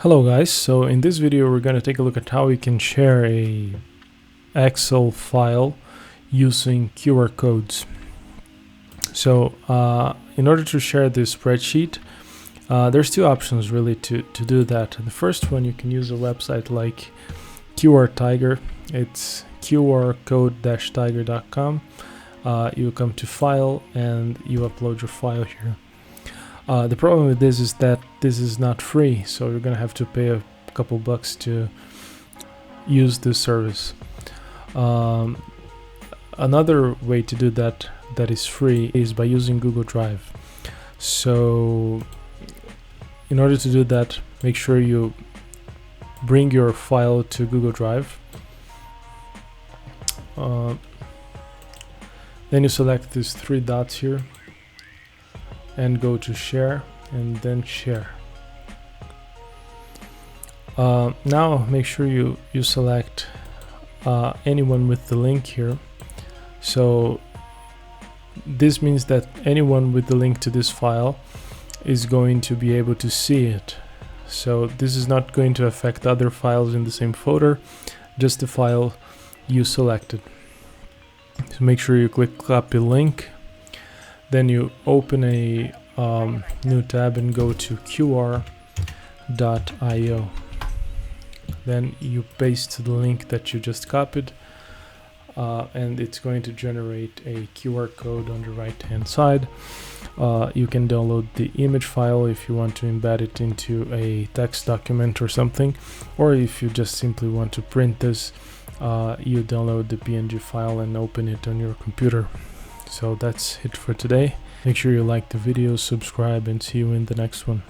Hello guys, so in this video we're going to take a look at how we can share a Excel file using QR codes. So in order to share this spreadsheet, there's two options really to do that. The first one, you can use a website like QR Tiger. It's qrcode-tiger.com. You come to file and you upload your file here. The problem with this is that this is not free, so you're gonna have to pay a couple bucks to use this service. Another way to do that is free is by using Google Drive. So in order to do that, make sure you bring your file to Google Drive. Then you select these three dots here and go to share and then share. Now make sure you select anyone with the link here. So this means that anyone with the link to this file is going to be able to see it. So this is not going to affect other files in the same folder, just the file you selected. So make sure you click copy link. Then you open a new tab and go to qr.io. Then you paste the link that you just copied, and it's going to generate a QR code on the right hand side. You can download the image file if you want to embed it into a text document or something, or if you just simply want to print this, you download the PNG file and open it on your computer. So that's it for today. Make sure you like the video, subscribe, and see you in the next one.